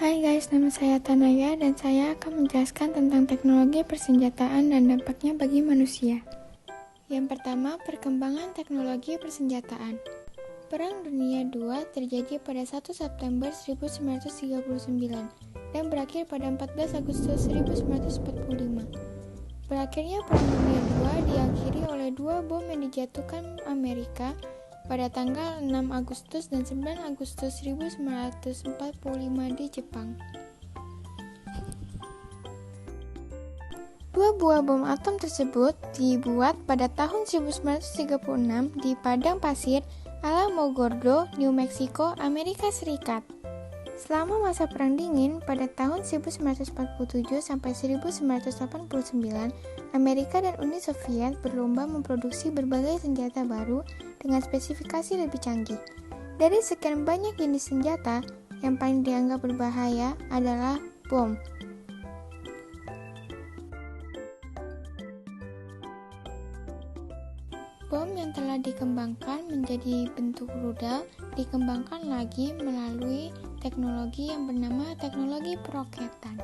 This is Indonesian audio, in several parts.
Hai guys, nama saya Tanaya dan saya akan menjelaskan tentang teknologi persenjataan dan dampaknya bagi manusia. Yang pertama, perkembangan teknologi persenjataan. Perang Dunia II terjadi pada 1 September 1939 dan berakhir pada 14 Agustus 1945. Berakhirnya Perang Dunia II diakhiri oleh 2 bom yang dijatuhkan Amerika pada tanggal 6 Agustus dan 9 Agustus 1945 di Jepang. 2 buah bom atom tersebut dibuat pada tahun 1936 di padang pasir Alamogordo, New Mexico, Amerika Serikat. Selama masa Perang Dingin pada tahun 1947 sampai 1989, Amerika dan Uni Soviet berlomba memproduksi berbagai senjata baru dengan spesifikasi lebih canggih. Dari sekian banyak jenis senjata, yang paling dianggap berbahaya adalah bom. Bom yang telah dikembangkan menjadi bentuk rudal dikembangkan lagi melalui teknologi yang bernama teknologi peroketan.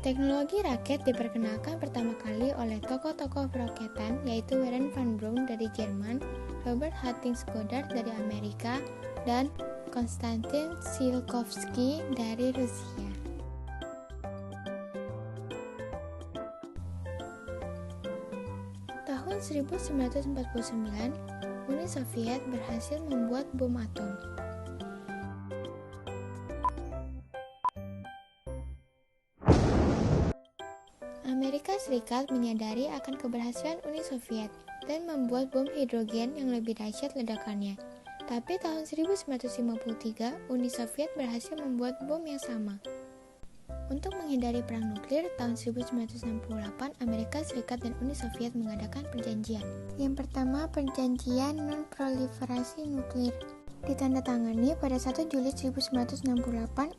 Teknologi raket diperkenalkan pertama kali oleh tokoh-tokoh peroketan yaitu Wernher von Braun dari Jerman, Robert Hastings Goddard dari Amerika, dan Konstantin Tsiolkovsky dari Rusia. Tahun 1949, Uni Soviet berhasil membuat bom atom. Amerika Serikat menyadari akan keberhasilan Uni Soviet dan membuat bom hidrogen yang lebih dahsyat ledakannya. Tapi tahun 1953, Uni Soviet berhasil membuat bom yang sama. Untuk menghindari perang nuklir, tahun 1968, Amerika Serikat dan Uni Soviet mengadakan perjanjian. Yang pertama, Perjanjian Non-Proliferasi Nuklir. Ditandatangani pada 1 Juli 1968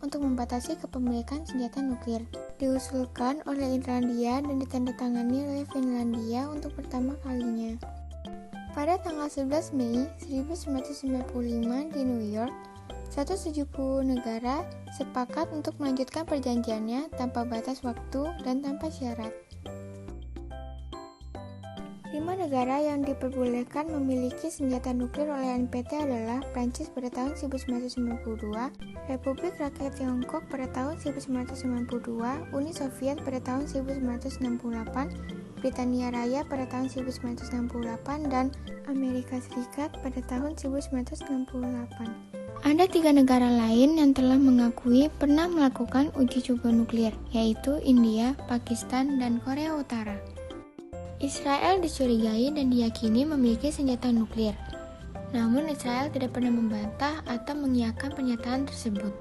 untuk membatasi kepemilikan senjata nuklir. Diusulkan oleh Irlandia dan ditandatangani oleh Finlandia untuk pertama kalinya. Pada tanggal 11 Mei 1995 di New York, 170 negara sepakat untuk melanjutkan perjanjiannya tanpa batas waktu dan tanpa syarat. 5 negara yang diperbolehkan memiliki senjata nuklir oleh NPT adalah Prancis pada tahun 1992, Republik Rakyat Tiongkok pada tahun 1992, Uni Soviet pada tahun 1968, Britania Raya pada tahun 1968, dan Amerika Serikat pada tahun 1968. Ada 3 negara lain yang telah mengakui pernah melakukan uji coba nuklir, yaitu India, Pakistan, dan Korea Utara. Israel dicurigai dan diyakini memiliki senjata nuklir. Namun Israel tidak pernah membantah atau mengiyakan pernyataan tersebut.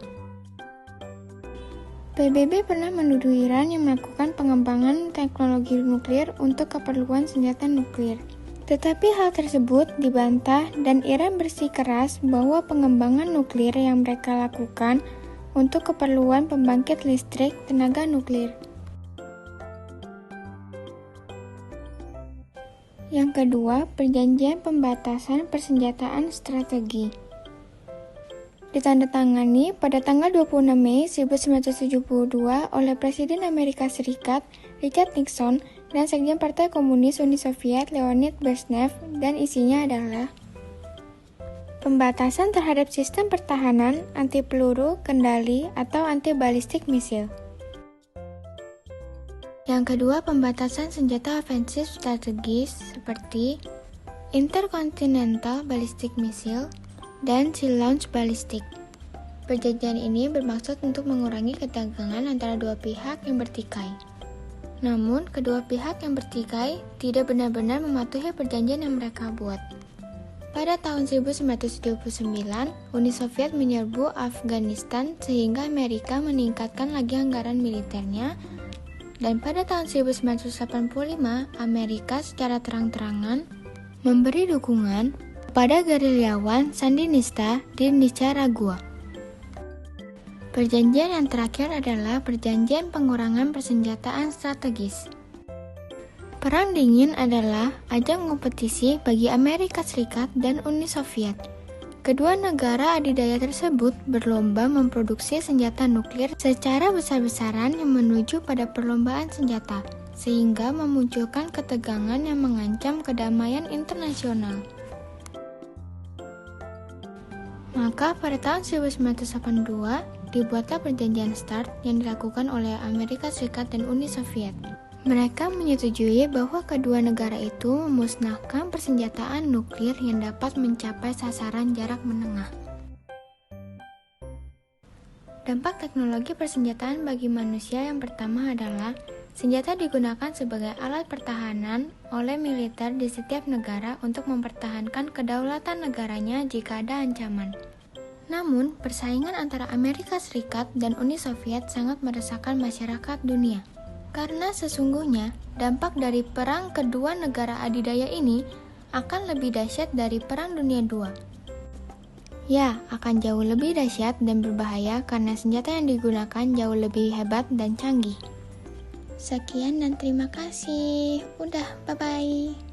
PBB pernah menuduh Iran yang melakukan pengembangan teknologi nuklir untuk keperluan senjata nuklir. Tetapi hal tersebut dibantah dan Iran bersikeras bahwa pengembangan nuklir yang mereka lakukan untuk keperluan pembangkit listrik tenaga nuklir. Yang kedua, Perjanjian Pembatasan Persenjataan Strategi. Ditandatangani pada tanggal 26 Mei 1972 oleh Presiden Amerika Serikat Richard Nixon dan Sekjen Partai Komunis Uni Soviet Leonid Brezhnev, dan isinya adalah pembatasan terhadap sistem pertahanan anti peluru kendali atau anti balistik misil. Yang kedua, pembatasan senjata ofensif strategis seperti Intercontinental Ballistic Missile dan Sea Launch Ballistic. Perjanjian ini bermaksud untuk mengurangi ketegangan antara dua pihak yang bertikai. Namun, kedua pihak yang bertikai tidak benar-benar mematuhi perjanjian yang mereka buat. Pada tahun 1979, Uni Soviet menyerbu Afghanistan sehingga Amerika meningkatkan lagi anggaran militernya. Dan pada tahun 1985, Amerika secara terang-terangan memberi dukungan kepada gerilyawan Sandinista di Nicaragua. Perjanjian yang terakhir adalah Perjanjian Pengurangan Persenjataan Strategis. Perang Dingin adalah ajang kompetisi bagi Amerika Serikat dan Uni Soviet. Kedua negara adidaya tersebut berlomba memproduksi senjata nuklir secara besar-besaran yang menuju pada perlombaan senjata, sehingga memunculkan ketegangan yang mengancam kedamaian internasional. Maka pada tahun 1982, dibuatlah perjanjian START yang dilakukan oleh Amerika Serikat dan Uni Soviet. Mereka menyetujui bahwa kedua negara itu memusnahkan persenjataan nuklir yang dapat mencapai sasaran jarak menengah. Dampak teknologi persenjataan bagi manusia yang pertama adalah senjata digunakan sebagai alat pertahanan oleh militer di setiap negara untuk mempertahankan kedaulatan negaranya jika ada ancaman. Namun, persaingan antara Amerika Serikat dan Uni Soviet sangat meresahkan masyarakat dunia. Karena sesungguhnya, dampak dari perang kedua negara adidaya ini akan lebih dahsyat dari Perang Dunia II. Ya, akan jauh lebih dahsyat dan berbahaya karena senjata yang digunakan jauh lebih hebat dan canggih. Sekian dan terima kasih. Udah, bye-bye.